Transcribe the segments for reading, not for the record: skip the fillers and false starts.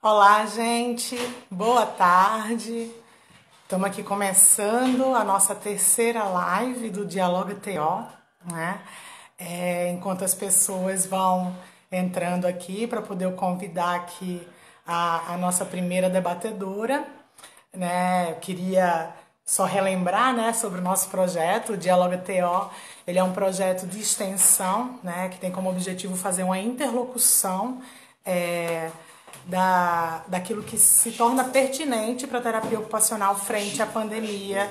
Olá, gente. Boa tarde. Estamos aqui começando a nossa terceira live do Dialoga TO, né? Enquanto as pessoas vão entrando aqui para poder eu convidar aqui a nossa primeira debatedora, né? Eu queria só relembrar, né, sobre o nosso projeto, o Dialoga TO. Ele é um projeto de extensão, né, que tem como objetivo fazer uma interlocução é, daquilo que se torna pertinente para a terapia ocupacional frente à pandemia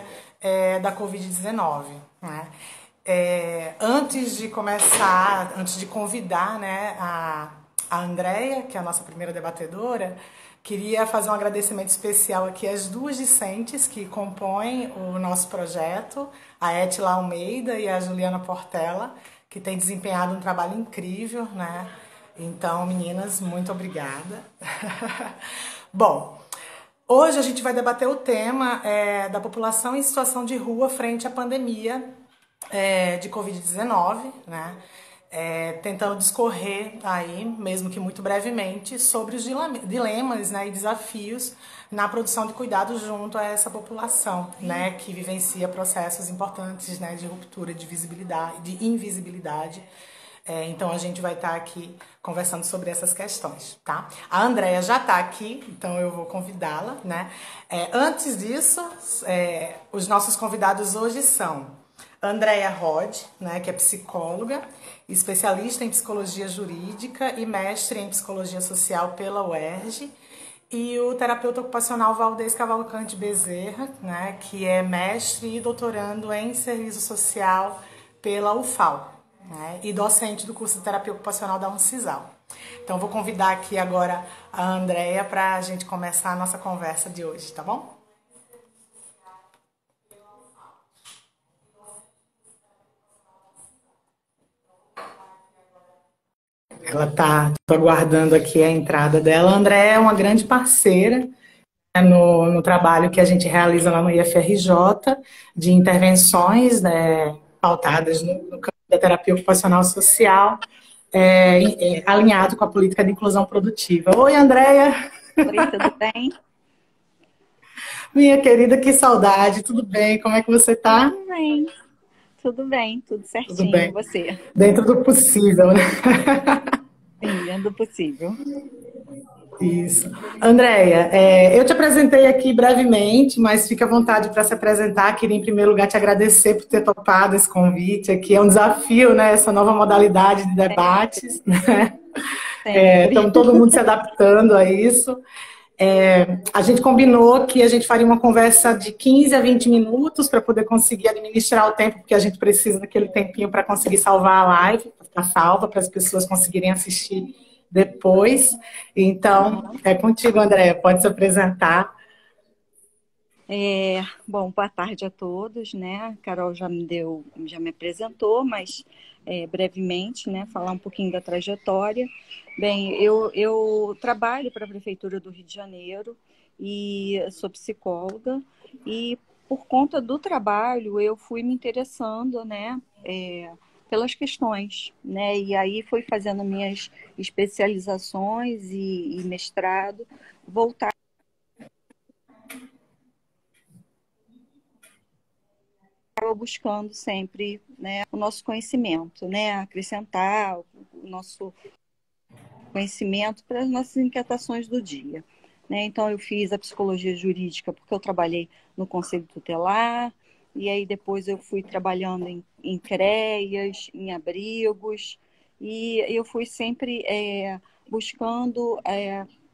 da Covid-19, né? Antes de começar, antes de convidar, né, a Andrea, que é a nossa primeira debatedora, queria fazer um agradecimento especial aqui às duas discentes que compõem o nosso projeto, a Etila Almeida e a Juliana Portela, que têm desempenhado um trabalho incrível, né? Então, meninas, muito obrigada. Bom, hoje a gente vai debater o tema da população em situação de rua frente à pandemia de Covid-19, né? Tentando discorrer aí, mesmo que muito brevemente, sobre os dilemas, né, e desafios na produção de cuidados junto a essa população, né, que vivencia processos importantes, né, de ruptura de visibilidade, de invisibilidade. Então a gente vai estar aqui conversando sobre essas questões, tá? A Andrea já está aqui, então eu vou convidá-la, né? Antes disso, os nossos convidados hoje são Andrea Rod, né, que é psicóloga, especialista em psicologia jurídica e mestre em psicologia social pela UERJ, e o terapeuta ocupacional Valdez Cavalcante Bezerra, né, que é mestre e doutorando em serviço social pela UFAL, né, e docente do curso de terapia ocupacional da Uncisal. Então, vou convidar aqui agora a Andrea para a gente começar a nossa conversa de hoje, tá bom? Ela está aguardando aqui a entrada dela. A Andrea é uma grande parceira, né, no trabalho que a gente realiza lá no IFRJ, de intervenções, né, pautadas no campo da terapia ocupacional social, alinhado com a política de inclusão produtiva. Oi, Andrea! Oi, tudo bem? Minha querida, que saudade, tudo bem? Como é que você está? Tudo bem, tudo bem, tudo Tudo certinho. E bem, você? dentro do possível, né? Sim, dentro do possível. Isso. Andréia, eu te apresentei aqui brevemente, mas fica à vontade para se apresentar. Queria, em primeiro lugar, te agradecer por ter topado esse convite aqui. É um desafio, né? Essa nova modalidade de debates, né? Sempre. Estamos todo mundo se adaptando a isso. A gente combinou que a gente faria uma conversa de 15 a 20 minutos para poder conseguir administrar o tempo, porque a gente precisa daquele tempinho para conseguir salvar a live, para ficar salva, para as pessoas conseguirem assistir depois. Então, Uhum. é contigo, Andréia, pode se apresentar. Bom, boa tarde a todos, né? A Carol já me apresentou, mas brevemente, né? Falar um pouquinho da trajetória. Bem, eu trabalho para a Prefeitura do Rio de Janeiro e sou psicóloga e por conta do trabalho eu fui me interessando, né? Pelas questões, né? E aí fui fazendo minhas especializações e mestrado voltado buscando sempre, né, o nosso conhecimento, né, acrescentar o nosso conhecimento para as nossas inquietações do dia. Né? Então, eu fiz a psicologia jurídica porque eu trabalhei no Conselho Tutelar, e aí depois eu fui trabalhando em CREAs, em abrigos, e eu fui sempre buscando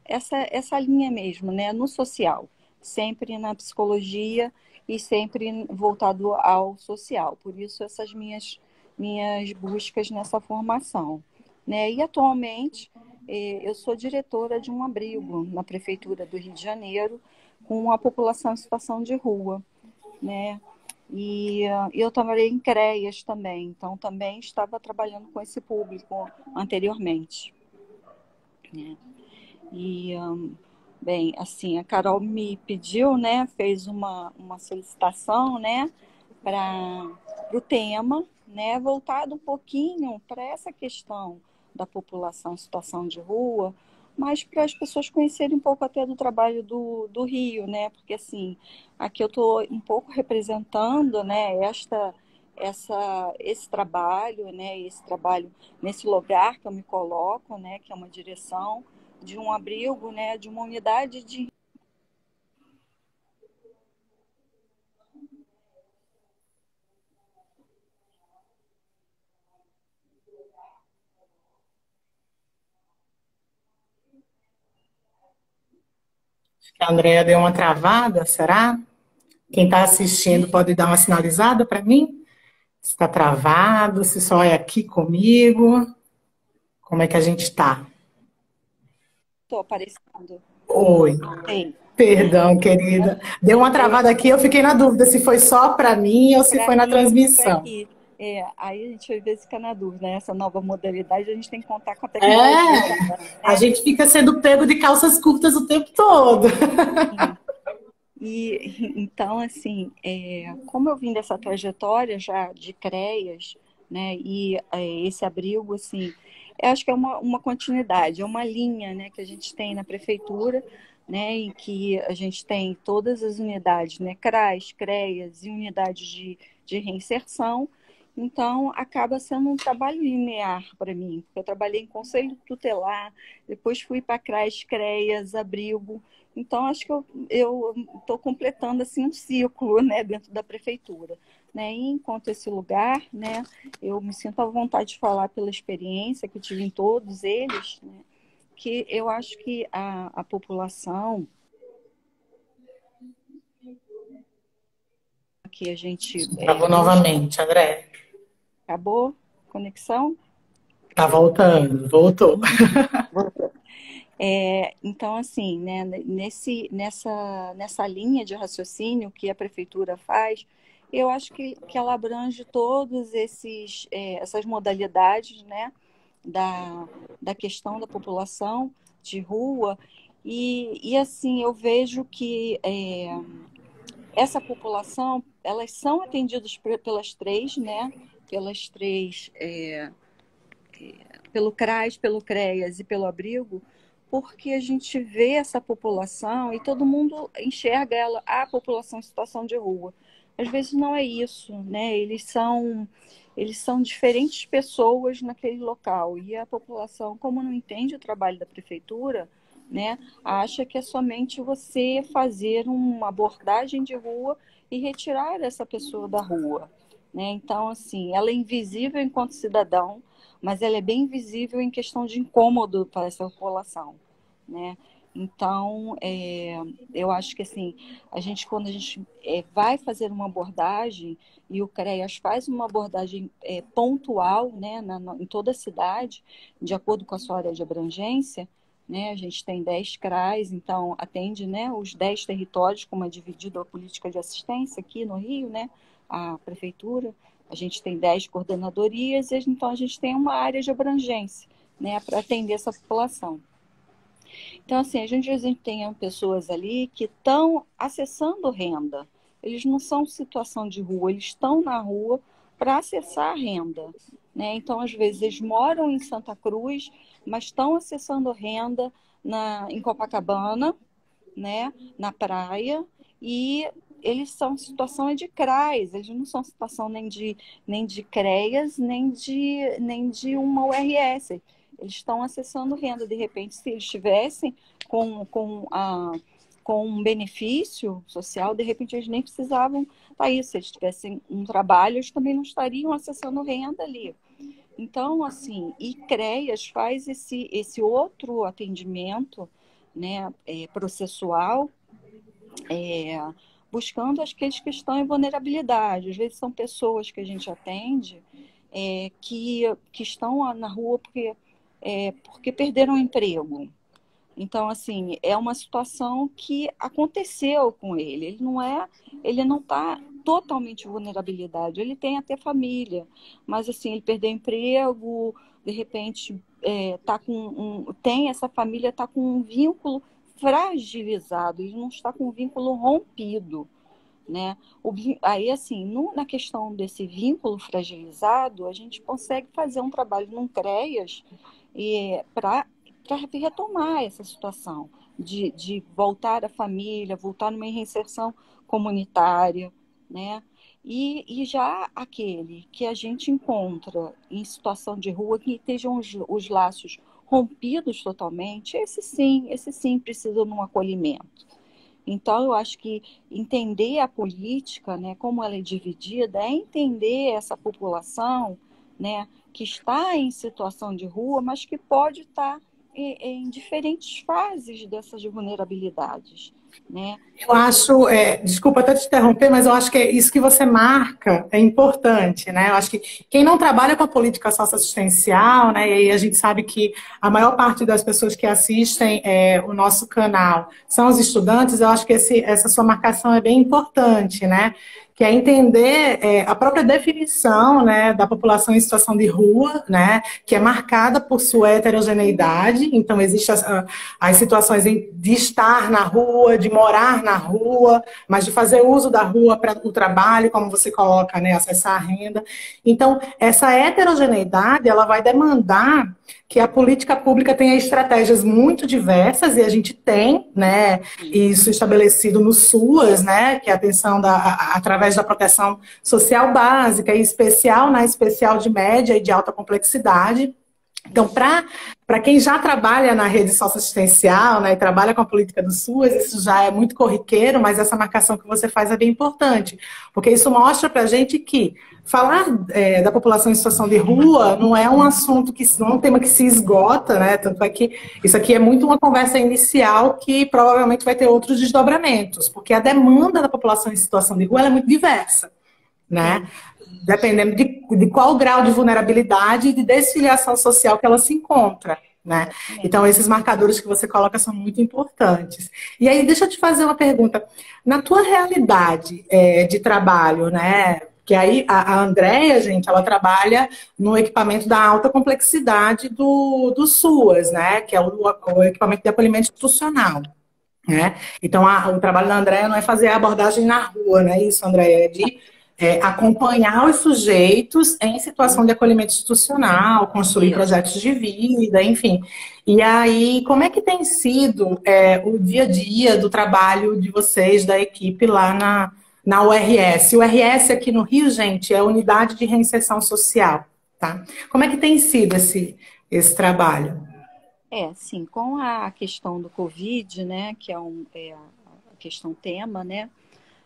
essa linha mesmo, né, no social, sempre na psicologia e sempre voltado ao social. Por isso, essas minhas buscas nessa formação. Né? E atualmente eu sou diretora de um abrigo na Prefeitura do Rio de Janeiro com a população em situação de rua, né? E eu trabalhei em CREAs também, então também estava trabalhando com esse público anteriormente, né? E, bem, assim, a Carol me pediu, né, fez uma solicitação, né, para o tema, né, voltado um pouquinho para essa questão da população em situação de rua, mas para as pessoas conhecerem um pouco até do trabalho do Rio, né? Porque assim, aqui eu estou um pouco representando, né, esse trabalho, né, esse trabalho nesse lugar que eu me coloco, né, que é uma direção de um abrigo, né, de uma unidade de. A Andrea deu uma travada, será? Quem está assistindo pode dar uma sinalizada para mim? Se está travado, se só é aqui comigo. Como é que a gente está? Estou aparecendo. Oi, Tem. perdão, querida. Deu uma É, travada aqui, eu fiquei na dúvida se foi só para mim ou se para foi na mim ou se foi transmissão. aqui. Aí a gente às vezes fica na dúvida, né? Essa nova modalidade, a gente tem que contar com a tecnologia É, também, a né? gente fica sendo pego de calças curtas o tempo todo. Sim. E então, assim, como eu vim dessa trajetória já de CREAS, né, e esse abrigo, assim, eu acho que é uma continuidade, é uma linha, né, que a gente tem na prefeitura, né, em que a gente tem todas as unidades, né, CRAS, CREAS e unidades de reinserção. Então, acaba sendo um trabalho linear para mim, porque eu trabalhei em conselho tutelar, depois fui para CRAS, CREAS, abrigo. Então, acho que eu estou completando assim um ciclo, né, dentro da prefeitura, né? E enquanto esse lugar, né, eu me sinto à vontade de falar pela experiência que eu tive em todos eles, né, que eu acho que a população que a gente Travou busca, novamente, André. acabou a conexão? Tá voltando, voltou. Então, assim, né, nessa linha de raciocínio que a prefeitura faz, eu acho que ela abrange todos essas modalidades, né, da questão da população de rua, e assim, eu vejo que essa população, elas são atendidas pelas três, né, pelas três, pelo CRAS, pelo CREAS e pelo abrigo, porque a gente vê essa população e todo mundo enxerga ela, a população em situação de rua. Às vezes não é isso, né? Eles são diferentes pessoas naquele local e a população, como não entende o trabalho da prefeitura, né, acha que é somente você fazer uma abordagem de rua e retirar essa pessoa da rua, né? Então, assim, ela é invisível enquanto cidadão, mas ela é bem visível em questão de incômodo para essa população, né? Então, eu acho que assim, quando a gente vai fazer uma abordagem e o CREAS faz uma abordagem pontual, né, em toda a cidade, de acordo com a sua área de abrangência, né, a gente tem 10 CRAs, então atende, né, os 10 territórios, como é dividido a política de assistência aqui no Rio, né, a prefeitura. A gente tem 10 coordenadorias, então a gente tem uma área de abrangência, né, para atender essa população. Então, assim, a gente tem pessoas ali que estão acessando renda. Eles não são situação de rua, eles estão na rua para acessar a renda, né? Então, às vezes, eles moram em Santa Cruz, mas estão acessando renda em Copacabana, né, na praia, e eles são situação de CRAs, eles não são situação nem de CREAS, nem de uma URS. Eles estão acessando renda. De repente, se eles estivessem com um benefício social, de repente eles nem precisavam estar aí. Se eles tivessem um trabalho, eles também não estariam acessando renda ali. Então, assim, e CREAS faz esse outro atendimento, né, processual, é, buscando aqueles que estão em vulnerabilidade. Às vezes são pessoas que a gente atende que estão na rua porque perderam o emprego. Então, assim, é uma situação que aconteceu com ele. Ele não está totalmente em vulnerabilidade. Ele tem até família, mas assim, ele perdeu emprego, de repente tem essa família está com um vínculo fragilizado. Ele não está com um vínculo rompido, né? Aí, assim, na questão desse vínculo fragilizado, a gente consegue fazer um trabalho num CREAS para para retomar essa situação de voltar à família, voltar numa reinserção comunitária, né? E já aquele que a gente encontra em situação de rua, que estejam os laços rompidos totalmente, esse sim precisa de um acolhimento. Então, eu acho que entender a política, né, como ela é dividida, é entender essa população, né, que está em situação de rua, mas que pode estar em diferentes fases dessas vulnerabilidades, né? Eu acho, desculpa até te interromper, mas eu acho que isso que você marca é importante, né? Eu acho que quem não trabalha com a política socioassistencial, né? E aí a gente sabe que a maior parte das pessoas que assistem o nosso canal são os estudantes, eu acho que essa sua marcação é bem importante, né? Que é entender a própria definição, né, da população em situação de rua, né, que é marcada por sua heterogeneidade. Então, existem as situações de estar na rua, de morar na rua, mas de fazer uso da rua para o trabalho, como você coloca, né, acessar a renda. Então, essa heterogeneidade, ela vai demandar que a política pública tenha estratégias muito diversas, e a gente tem, né, isso estabelecido no SUAS, né, que é a atenção através da proteção social básica e especial, né, especial de média e de alta complexidade. Então, para quem já trabalha na rede socioassistencial, né, e trabalha com a política do SUAS, isso já é muito corriqueiro, mas essa marcação que você faz é bem importante, porque isso mostra para a gente que falar da população em situação de rua não é um assunto não é um tema que se esgota, né? Tanto é que isso aqui é muito uma conversa inicial que provavelmente vai ter outros desdobramentos, porque a demanda da população em situação de rua é muito diversa, né? Dependendo de qual grau de vulnerabilidade e de desfiliação social que ela se encontra, né? Então, esses marcadores que você coloca são muito importantes. E aí, deixa eu te fazer uma pergunta. Na tua realidade de trabalho, né? Que aí a Andréia, gente, ela trabalha no equipamento da alta complexidade do SUAS, né? Que é o equipamento de acolhimento institucional. Né? Então, o trabalho da Andréia não é fazer a abordagem na rua, né? Isso, Andréia, é de acompanhar os sujeitos em situação de acolhimento institucional, construir projetos de vida, enfim. E aí, como é que tem sido o dia a dia do trabalho de vocês, da equipe lá na URS? O URS aqui no Rio, gente, é a Unidade de Reinserção Social, tá? Como é que tem sido esse trabalho? Sim, com a questão do Covid, né, que é a questão tema, né,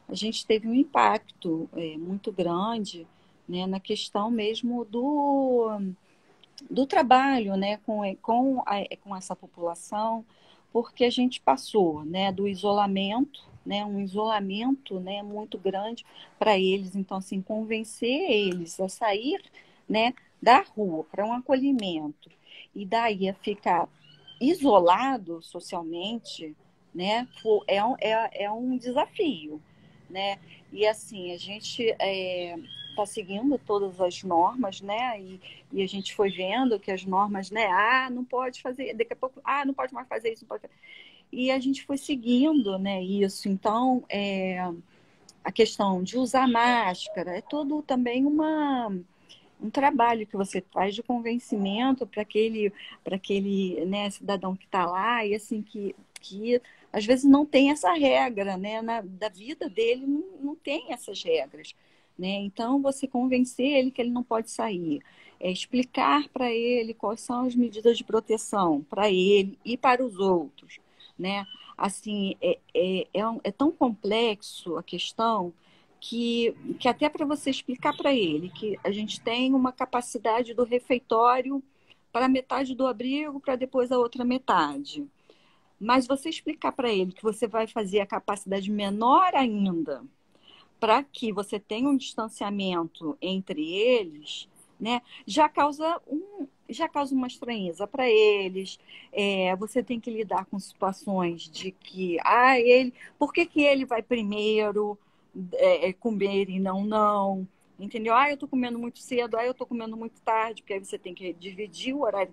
a gente teve um impacto muito grande, né, na questão mesmo do trabalho, né, com essa população, porque a gente passou, né, do isolamento, né, um isolamento, né, muito grande para eles. Então, assim, convencer eles a sair, né, da rua para um acolhimento e daí a ficar isolado socialmente, né, é um desafio, né? E assim, a gente está seguindo todas as normas, né? E a gente foi vendo que as normas, né? Não pode fazer, daqui a pouco, não pode mais fazer isso, não pode fazer. E a gente foi seguindo, né, isso. Então, a questão de usar máscara é todo também um trabalho que você faz de convencimento para aquele né, cidadão que está lá, e assim, que às vezes não tem essa regra, né? Da vida dele não tem essas regras. Né? Então, você convencer ele que ele não pode sair, explicar para ele quais são as medidas de proteção para ele e para os outros. Né? Assim, é tão complexo a questão que até para você explicar para ele que a gente tem uma capacidade do refeitório para metade do abrigo, para depois a outra metade. Mas você explicar para ele que você vai fazer a capacidade menor ainda, para que você tenha um distanciamento entre eles, né, já causa uma estranheza para eles. Você tem que lidar com situações de que, por que ele vai primeiro comer e não? Entendeu? Eu estou comendo muito cedo, eu estou comendo muito tarde, porque aí você tem que dividir o horário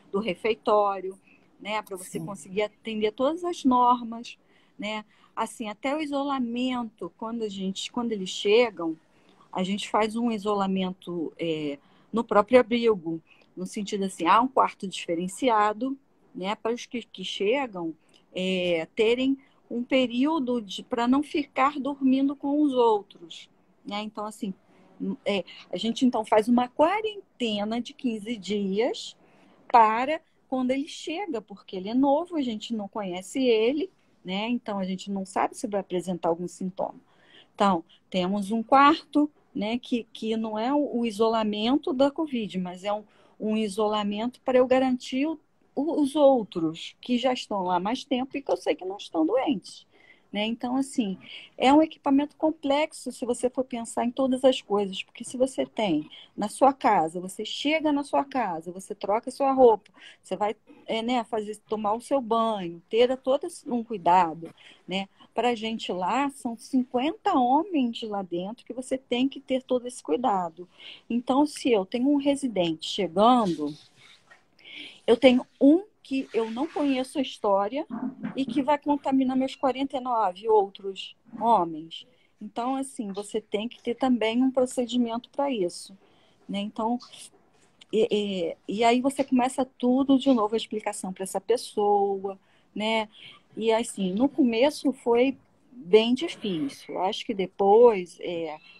do refeitório, né, para você conseguir atender todas as normas, né? Assim, até o isolamento, quando eles chegam, a gente faz um isolamento no próprio abrigo, no sentido assim, há um quarto diferenciado, né, para os que chegam terem um período para não ficar dormindo com os outros, né? Então, assim, a gente então faz uma quarentena de 15 dias para quando ele chega, porque ele é novo, a gente não conhece ele, né? Então a gente não sabe se vai apresentar algum sintoma. Então, temos um quarto, né, que não é o isolamento da Covid, mas é um isolamento para eu garantir os outros que já estão lá há mais tempo e que eu sei que não estão doentes. Né? Então, assim, é um equipamento complexo se você for pensar em todas as coisas, porque se você tem na sua casa, você chega na sua casa, você troca a sua roupa, você vai né, tomar o seu banho, ter todo um cuidado, né? Para a gente lá, são 50 homens lá dentro que você tem que ter todo esse cuidado. Então, se eu tenho um residente chegando, eu tenho um que eu não conheço a história e que vai contaminar meus 49 outros homens. Então, assim, você tem que ter também um procedimento para isso. Né? Então, e aí você começa tudo de novo, a explicação para essa pessoa, né? E assim, no começo foi bem difícil. Acho que depois,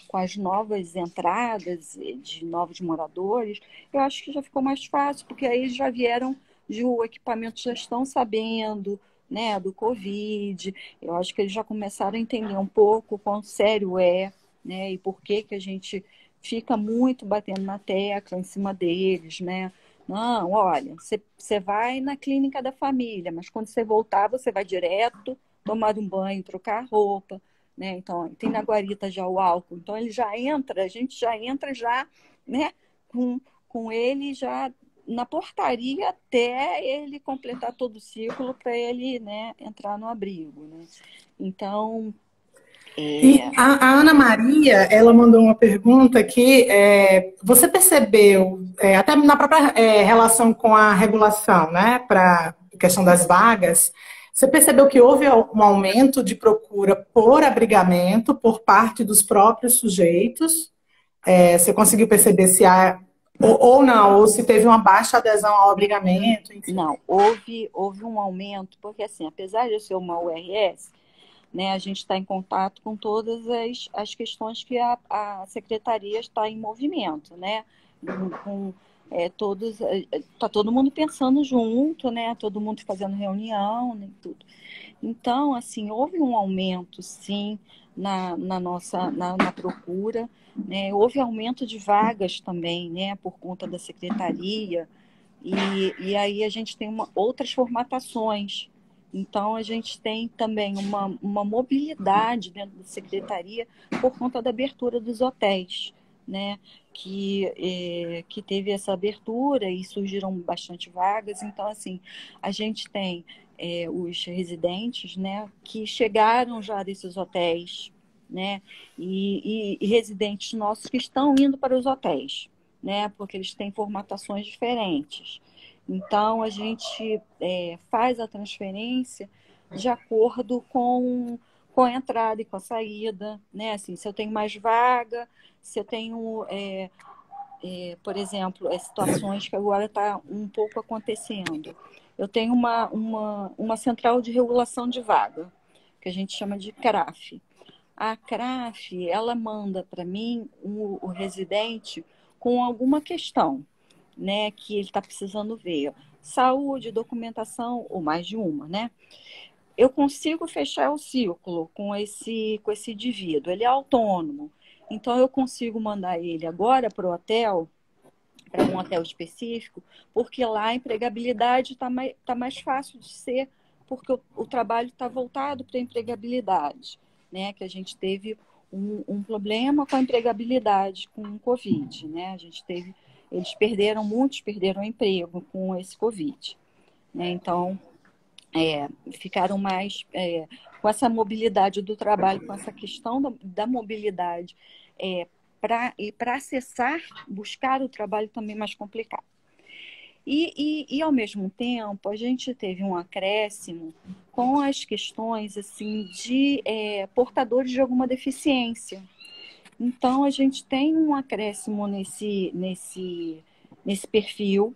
com as novas entradas de novos moradores, eu acho que já ficou mais fácil, porque aí eles já vieram o equipamento, já estão sabendo, né, do Covid. Eu acho que eles já começaram a entender um pouco o quão sério é, né, e por que a gente fica muito batendo na tecla em cima deles, né? Não, olha, você vai na clínica da família, mas quando você voltar, você vai direto tomar um banho, trocar roupa, né? Então, tem na guarita já o álcool. Então, ele já entra, a gente já entra já, né? Com ele já na portaria até ele completar todo o ciclo para ele, né, entrar no abrigo, né? Então, E a Ana Maria, ela mandou uma pergunta que você percebeu, até na própria relação com a regulação, né, para a questão das vagas, você percebeu que houve um aumento de procura por abrigamento por parte dos próprios sujeitos? Você conseguiu perceber se há, ou não, ou se teve uma baixa adesão ao abrigamento, enfim. não, houve um aumento, porque assim, apesar de eu ser uma URS, né, a gente está em contato com todas as questões que a secretaria está em movimento, né? Com todos, está todo mundo pensando junto, né? Todo mundo fazendo reunião, né? Tudo. Então, assim, houve um aumento, sim, na procura, né? Houve aumento de vagas também, né? Por conta da secretaria. E aí a gente tem outras formatações. Então, a gente tem também uma mobilidade dentro da secretaria por conta da abertura dos hotéis, né? Que teve essa abertura e surgiram bastante vagas. Então, assim, a gente tem os residentes, né, que chegaram já desses hotéis, né? E residentes nossos que estão indo para os hotéis, né? Porque eles têm formatações diferentes. Então, a gente faz a transferência de acordo com a entrada e com a saída, né? Assim, se eu tenho mais vaga, se eu tenho, por exemplo, situações que agora está um pouco acontecendo. Eu tenho uma central de regulação de vaga, que a gente chama de CRAF. A CRAF, ela manda para mim o residente com alguma questão, né, que ele está precisando ver. Saúde, documentação, ou mais de uma, né? Eu consigo fechar o ciclo com esse indivíduo. Ele é autônomo. Então, eu consigo mandar ele agora para o hotel, para um hotel específico, porque lá a empregabilidade tá mais fácil de ser, porque o trabalho está voltado para a empregabilidade, né? Que a gente teve um problema com a empregabilidade com o Covid, né? A gente teve, muitos perderam o emprego com esse Covid, né? Então, ficaram mais com essa mobilidade do trabalho, com essa questão da mobilidade para acessar, buscar o trabalho também mais complicado. E, ao mesmo tempo, a gente teve um acréscimo com as questões assim de portadores de alguma deficiência. Então, a gente tem um acréscimo nesse perfil,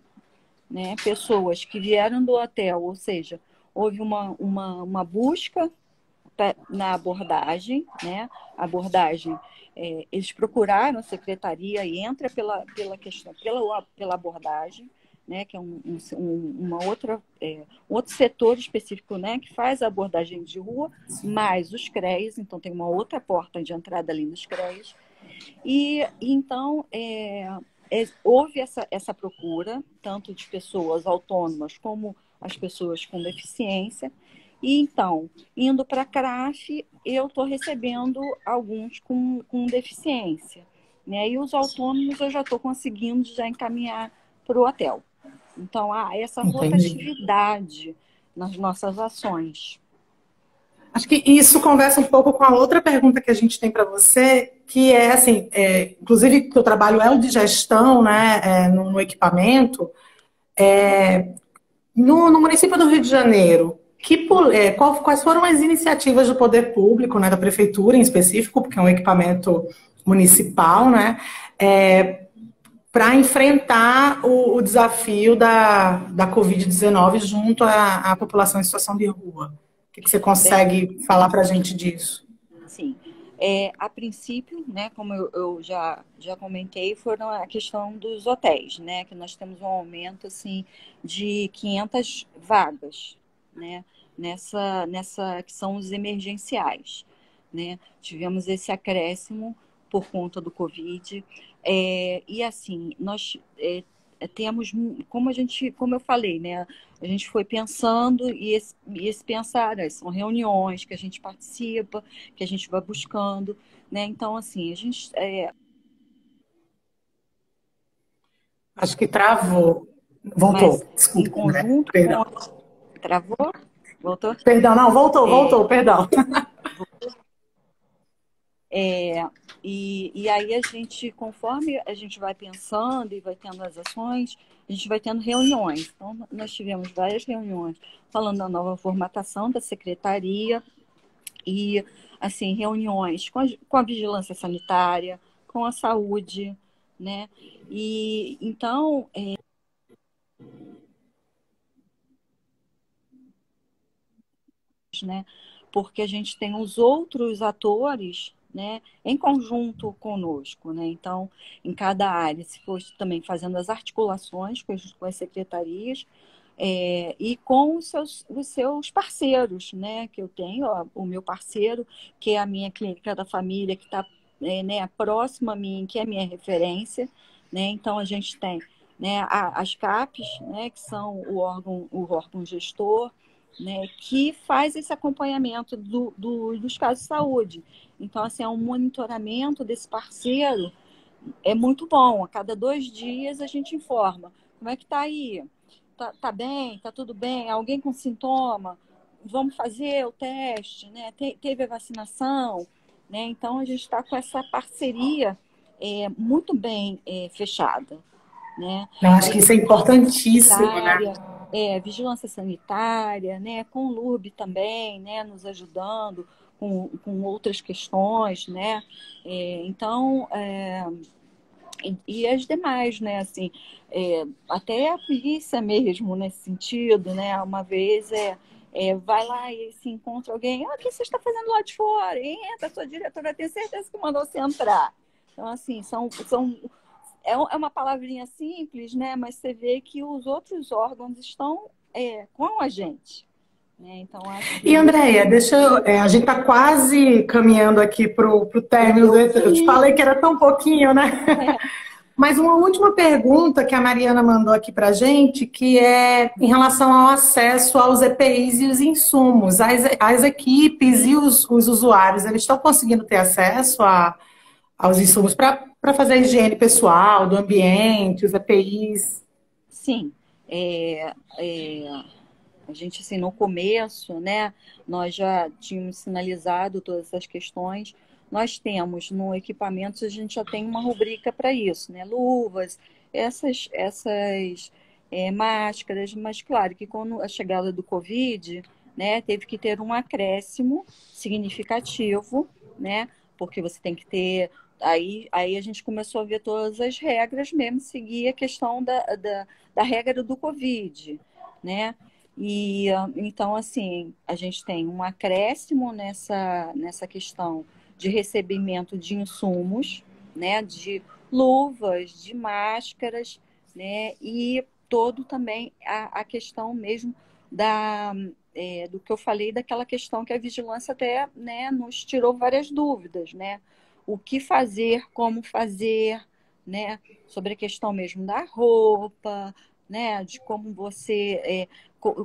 né, pessoas que vieram do hotel, ou seja, houve uma busca na abordagem, né? A abordagem, eles procuraram a secretaria e entra pela questão, pela abordagem, né? Que é uma outra, outro setor específico, né? Que faz a abordagem de rua, mais os CREAs, então tem uma outra porta de entrada ali nos CREAs. E então houve essa procura, tanto de pessoas autônomas como as pessoas com deficiência. E então, indo para a CRAF, eu estou recebendo alguns com deficiência. Né? E os autônomos eu já estou conseguindo já encaminhar para o hotel. Então, há essa Entendi. rotatividade nas nossas ações. Acho que isso conversa um pouco com a outra pergunta que a gente tem para você, que é assim, inclusive que o trabalho é o de gestão, né, no equipamento, no município do Rio de Janeiro. Quais foram as iniciativas do poder público, né, da prefeitura em específico, porque é um equipamento municipal, né, para enfrentar o desafio da Covid-19 junto à população em situação de rua? O que você Bem, consegue falar para a gente disso? sim. A princípio, né, como eu já comentei, foram a questão dos hotéis, né, que nós temos um aumento assim, de 500 vagas, né, nessa que são os emergenciais. Né? Tivemos esse acréscimo por conta do Covid. E assim, nós temos, como eu falei, né, a gente foi pensando e esse pensar, né, são reuniões que a gente participa, que a gente vai buscando, né? Então, assim, a gente Acho que travou. mas Voltou. em Desculpa, André. conjunto com Perdão. travou, voltou, Perdão, não, é, voltou, perdão. É, e aí a gente, conforme a gente vai pensando e vai tendo as ações, a gente vai tendo reuniões. Então, nós tivemos várias reuniões falando da nova formatação da secretaria e, assim, reuniões com a vigilância sanitária, com a saúde, né? E, então, né? Porque a gente tem os outros atores, né, em conjunto conosco, né? Então, em cada área, se for também fazendo as articulações com as secretarias e com os seus parceiros, né? Que eu tenho, ó, o meu parceiro, que é a minha clínica da família, que está né, próxima a mim, que é a minha referência, né? Então, a gente tem né, as CAPs, né, que são o órgão gestor, né, que faz esse acompanhamento dos casos de saúde. Então, assim, é um monitoramento desse parceiro é muito bom. A cada 2 dias a gente informa. Como é que está aí? Tá bem? Tá tudo bem? Alguém com sintoma? Vamos fazer o teste, né? Teve a vacinação, né? Então, a gente está com essa parceria muito bem fechada, né? Eu acho que isso é importantíssimo, né? Sanitária, vigilância sanitária, né, com o LURB também, né, nos ajudando com outras questões, né, então, e as demais, né, assim, até a polícia mesmo nesse sentido, né, uma vez vai lá e se encontra alguém, o que você está fazendo lá de fora? Entra, sua diretora tem certeza que mandou você entrar. Então, assim, é uma palavrinha simples, né? Mas você vê que os outros órgãos estão com a gente. Né? Então, acho E, que isso Andréia, a gente está quase caminhando aqui para o término. eu Eu te vi. falei que era tão pouquinho, né? Mas uma última pergunta que a Mariana mandou aqui para a gente, que é em relação ao acesso aos EPIs e os insumos. As equipes e os usuários, eles estão conseguindo ter acesso aos insumos para fazer a higiene pessoal, do ambiente, os EPIs? Sim. É, é, a gente, assim, no começo, né, nós já tínhamos sinalizado todas essas questões. Nós temos no equipamento, a gente já tem uma rubrica para isso, né? Luvas, essas máscaras, mas claro que com a chegada do Covid, né, teve que ter um acréscimo significativo, né? Porque você tem que ter aí a gente começou a ver todas as regras mesmo, seguir a questão da regra do Covid, né? E então, assim, a gente tem um acréscimo nessa questão de recebimento de insumos, né? De luvas, de máscaras, né? E todo também a questão mesmo do que eu falei, daquela questão que a vigilância até, né, nos tirou várias dúvidas, né? O que fazer, como fazer, né? Sobre a questão mesmo da roupa, né? De como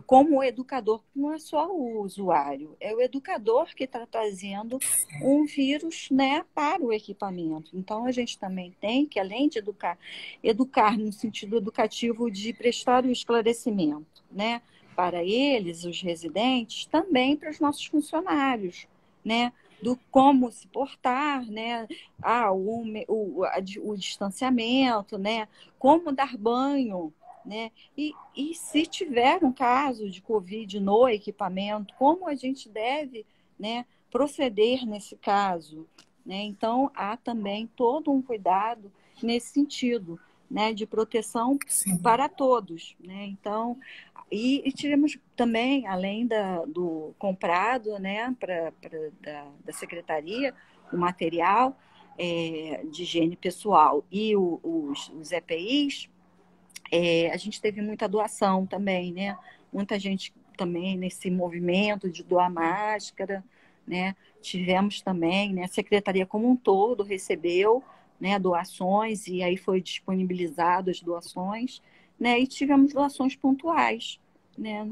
como o educador, não é só o usuário, é o educador que está trazendo um vírus, né, para o equipamento. Então, a gente também tem que, além de educar no sentido educativo de prestar o esclarecimento, né, para eles, os residentes, também para os nossos funcionários, né, do como se portar, né, o distanciamento, né, como dar banho, né, e se tiver um caso de Covid no equipamento, como a gente deve, né, proceder nesse caso, né? Então, há também todo um cuidado nesse sentido, né, de proteção Sim. para todos, né? Então, e tivemos também, além do comprado, né, da secretaria, o material de higiene pessoal e os EPIs, a gente teve muita doação também, né? Muita gente também nesse movimento de doar máscara, né? Tivemos também, né? A secretaria como um todo recebeu, né, doações e aí foi disponibilizado as doações, né? E tivemos doações pontuais, né?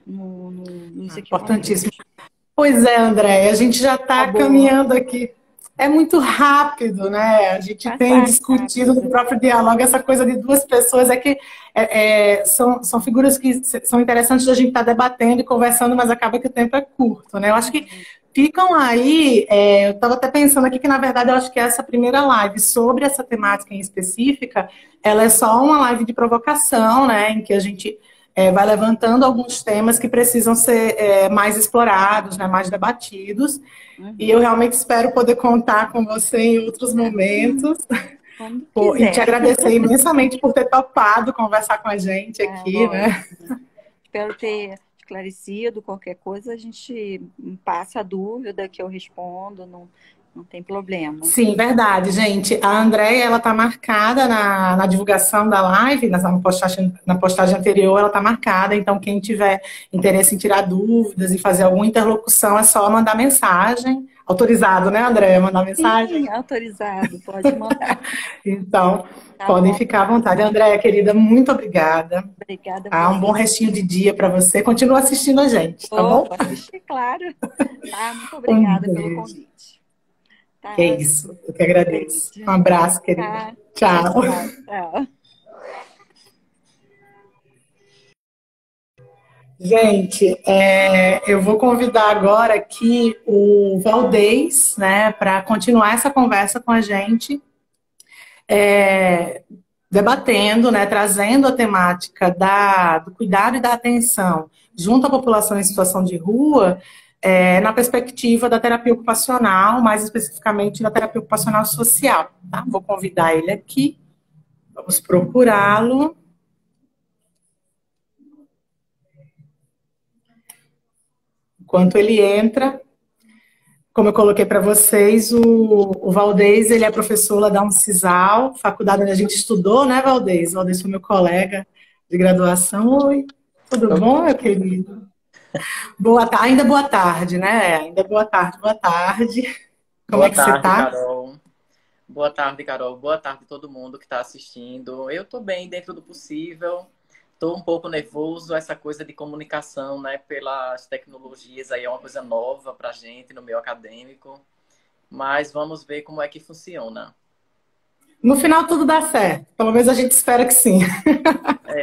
Nos equipamentos. Importantíssimo. Pois é, André, a gente já Tá está boa. caminhando aqui. É muito rápido, né? A gente tem Passar discutido no rápido. próprio diálogo essa coisa de duas pessoas. É que são figuras que são interessantes de a gente estar debatendo e conversando, mas acaba que o tempo é curto, né? Eu acho que ficam aí. Eu estava até pensando aqui que, na verdade, eu acho que essa primeira live sobre essa temática em específica, ela é só uma live de provocação, né? Em que a gente vai levantando alguns temas que precisam ser mais explorados, né, mais debatidos. E eu realmente espero poder contar com você em outros momentos. Quando E te quiser. agradecer imensamente por ter topado conversar com a gente Tá aqui, bom. né? Espero ter esclarecido qualquer coisa, a gente passa a dúvida que eu respondo, não tem problema. Sim, verdade, gente. A Andréia, ela está marcada na divulgação da live, na postagem anterior, ela está marcada. Então, quem tiver interesse em tirar dúvidas e fazer alguma interlocução, é só mandar mensagem. Autorizado, né, Andréia? Mandar mensagem? Sim, autorizado, pode mandar. Então, Tá podem bom, ficar à vontade. Andréia, querida, muito obrigada. obrigada a Tá? Um bom você. restinho de dia para você. Continua assistindo a gente, tá Vou bom? assistir, claro. Tá, muito Um obrigada pelo beijo. convite. Que é Tá, isso. Eu que agradeço. Um beijo. abraço, querida. Tá, tchau, Tchau. tchau, tchau. Gente, eu vou convidar agora aqui o Valdez, né, para continuar essa conversa com a gente, debatendo, né, trazendo a temática do cuidado e da atenção junto à população em situação de rua, na perspectiva da terapia ocupacional, mais especificamente da terapia ocupacional social. Tá? Vou convidar ele aqui, vamos procurá-lo. Enquanto ele entra, como eu coloquei para vocês, o Valdez, ele é professor lá da Uncisal, faculdade onde a gente estudou, né, Valdez? O Valdez foi meu colega de graduação. Oi, tudo bom, meu querido? Ainda boa tarde, né? Ainda boa tarde, boa tarde. Como é Boa que você tarde, tá? Carol. Boa tarde, Carol. Boa tarde a todo mundo que está assistindo. Eu estou bem dentro do possível. Estou um pouco nervoso. Essa coisa de comunicação, né, pelas tecnologias aí é uma coisa nova para a gente no meio acadêmico. Mas vamos ver como é que funciona. No final tudo dá certo. Pelo menos a gente espera que sim.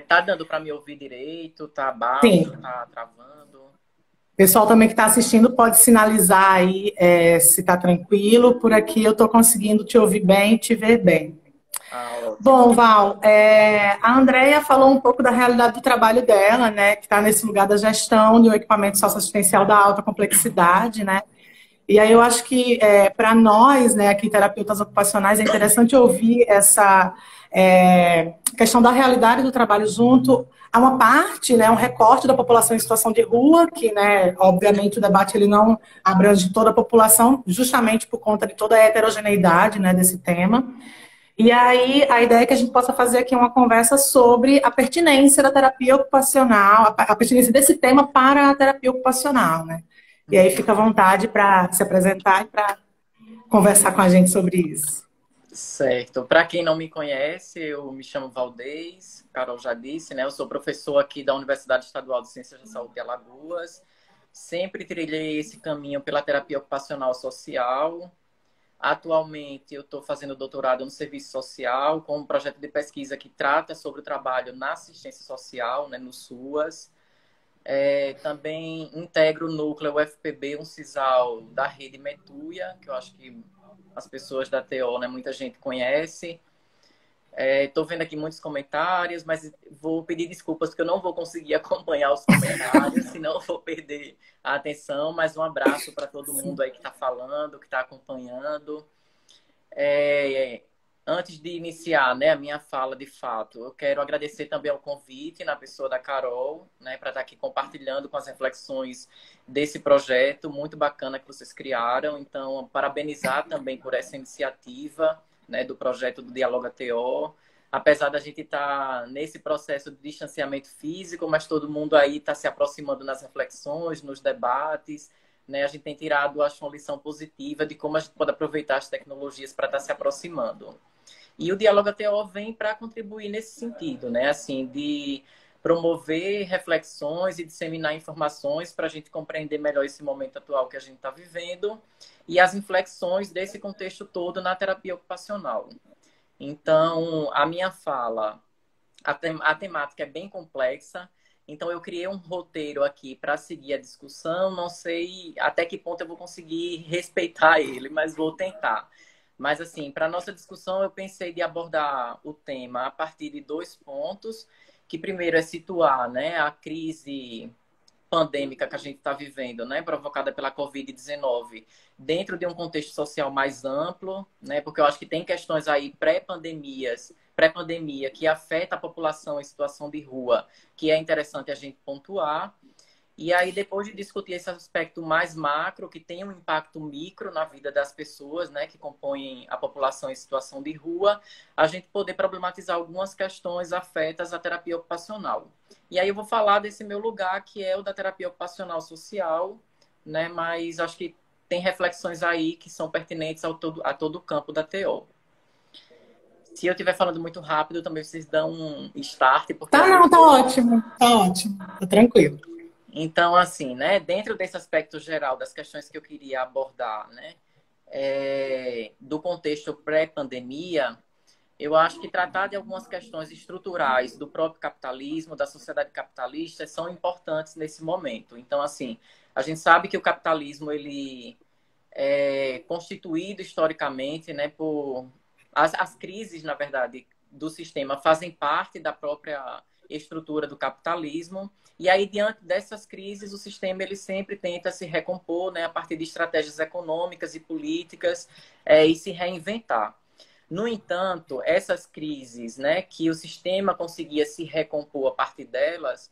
Tá dando para me ouvir direito? Tá baixo? Sim. Tá travando? O pessoal também que está assistindo pode sinalizar aí se está tranquilo. Por aqui eu estou conseguindo te ouvir bem e te ver bem. Ah, ótimo. Bom, Val, a Andrea falou um pouco da realidade do trabalho dela, né, que está nesse lugar da gestão de um equipamento socioassistencial da alta complexidade, né, E aí eu acho que para nós, né, aqui terapeutas ocupacionais, é interessante ouvir essa questão da realidade do trabalho junto a uma parte, né, um recorte da população em situação de rua, que, né, obviamente o debate ele não abrange toda a população, justamente por conta de toda a heterogeneidade, né, desse tema. E aí, a ideia é que a gente possa fazer aqui uma conversa sobre a pertinência da terapia ocupacional, a pertinência desse tema para a terapia ocupacional, né? E aí fica à vontade para se apresentar e para conversar com a gente sobre isso. Certo. Para quem não me conhece, eu me chamo Valdez, Carol já disse, né? Eu sou professor aqui da Universidade Estadual de Ciências da Saúde de Alagoas. Sempre trilhei esse caminho pela terapia ocupacional social. Atualmente, eu estou fazendo doutorado no serviço social, com um projeto de pesquisa que trata sobre o trabalho na assistência social, né, no SUAS. Também integro o núcleo UFPB, um CISAL da rede Metuia, que eu acho que as pessoas da TO, né, muita gente conhece. Estou vendo aqui muitos comentários, mas vou pedir desculpas porque eu não vou conseguir acompanhar os comentários, senão eu vou perder a atenção. Mas um abraço para todo mundo aí que está falando, que está acompanhando. Antes de iniciar, né, a minha fala de fato, eu quero agradecer também ao convite na pessoa da Carol, né, para estar aqui compartilhando com as reflexões desse projeto muito bacana que vocês criaram. Então, parabenizar também por essa iniciativa, né, do projeto do Dialoga TO. Apesar da gente estar nesse processo de distanciamento físico, mas todo mundo aí está se aproximando nas reflexões, nos debates, né? A gente tem tirado, acho, uma lição positiva de como a gente pode aproveitar as tecnologias para estar se aproximando. E o Dialoga TO vem para contribuir nesse sentido, né? Assim, de promover reflexões e disseminar informações para a gente compreender melhor esse momento atual que a gente está vivendo e as inflexões desse contexto todo na terapia ocupacional. Então, a minha fala, a temática é bem complexa, então eu criei um roteiro aqui para seguir a discussão, não sei até que ponto eu vou conseguir respeitar ele, mas vou tentar. Mas, assim, para a nossa discussão, eu pensei de abordar o tema a partir de 2 pontos, que primeiro é situar, né, a crise pandêmica que a gente está vivendo, né, provocada pela Covid-19, dentro de um contexto social mais amplo, né, porque eu acho que tem questões aí pré-pandemia, que afeta a população em situação de rua, que é interessante a gente pontuar. E aí, depois de discutir esse aspecto mais macro, que tem um impacto micro na vida das pessoas, né, que compõem a população em situação de rua, a gente poder problematizar algumas questões afetas à terapia ocupacional. E aí eu vou falar desse meu lugar, que é o da terapia ocupacional social, né, mas acho que tem reflexões aí que são pertinentes a todo o campo da TO. Se eu estiver falando muito rápido, também vocês dão um start, porque... Tá ótimo, tá tranquilo. Então, assim, né, dentro desse aspecto geral das questões que eu queria abordar, né, do contexto pré-pandemia, eu acho que tratar de algumas questões estruturais do próprio capitalismo, da sociedade capitalista, são importantes nesse momento. Então, assim, a gente sabe que o capitalismo, ele é constituído historicamente, né, por... As crises, na verdade, do sistema fazem parte da própria estrutura do capitalismo. E aí, diante dessas crises, o sistema ele sempre tenta se recompor, né, a partir de estratégias econômicas e políticas e se reinventar. No entanto, essas crises, né, que o sistema conseguia se recompor a partir delas,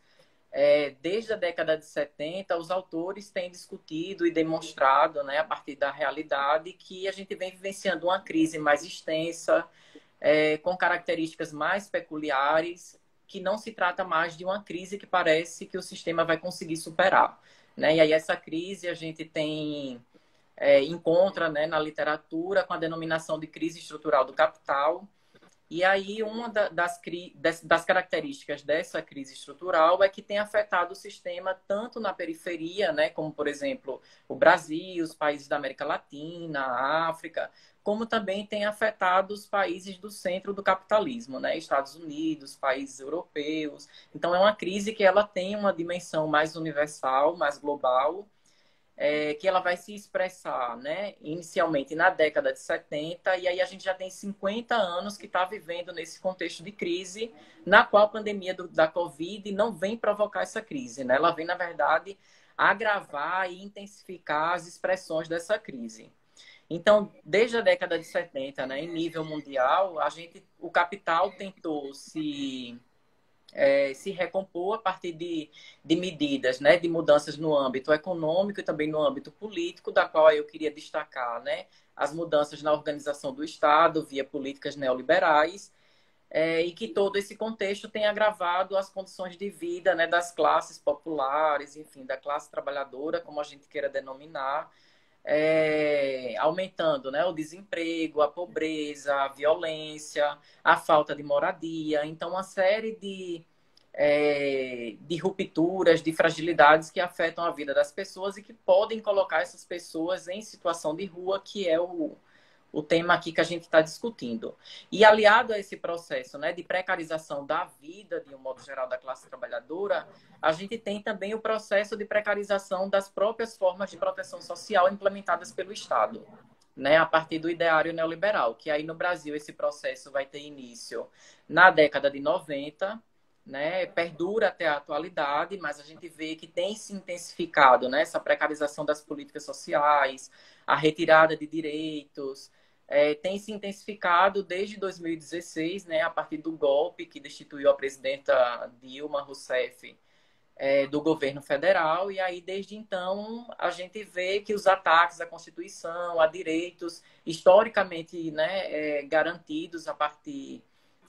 desde a década de 70, os autores têm discutido e demonstrado, né, a partir da realidade, que a gente vem vivenciando uma crise mais extensa, com características mais peculiares, que não se trata mais de uma crise que parece que o sistema vai conseguir superar, né? E aí essa crise a gente encontra, né, na literatura com a denominação de crise estrutural do capital. E aí uma das características dessa crise estrutural é que tem afetado o sistema tanto na periferia, né, como, por exemplo, o Brasil, os países da América Latina, a África, como também tem afetado os países do centro do capitalismo, né, Estados Unidos, países europeus. Então, é uma crise que ela tem uma dimensão mais universal, mais global, que ela vai se expressar, né, inicialmente na década de 70, e aí a gente já tem 50 anos que está vivendo nesse contexto de crise, na qual a pandemia da Covid não vem provocar essa crise, né? Ela vem, na verdade, agravar e intensificar as expressões dessa crise. Então, desde a década de 70, né, em nível mundial, o capital tentou se recompor a partir de medidas, né, de mudanças no âmbito econômico e também no âmbito político, da qual eu queria destacar, né, as mudanças na organização do Estado via políticas neoliberais, e que todo esse contexto tem agravado as condições de vida, né, das classes populares, enfim, da classe trabalhadora, como a gente queira denominar, aumentando, né, o desemprego, a pobreza, a violência, a falta de moradia. Então, uma série de rupturas, de fragilidades que afetam a vida das pessoas e que podem colocar essas pessoas em situação de rua, que é o tema aqui que a gente está discutindo. E aliado a esse processo, né, de precarização da vida, de um modo geral, da classe trabalhadora, a gente tem também o processo de precarização das próprias formas de proteção social implementadas pelo Estado, né, a partir do ideário neoliberal, que aí no Brasil esse processo vai ter início na década de 90, né, perdura até a atualidade, mas a gente vê que tem se intensificado, né, essa precarização das políticas sociais, a retirada de direitos, tem se intensificado desde 2016, né, a partir do golpe que destituiu a presidenta Dilma Rousseff do governo federal, e aí desde então a gente vê que os ataques à Constituição, a direitos historicamente, né, garantidos a partir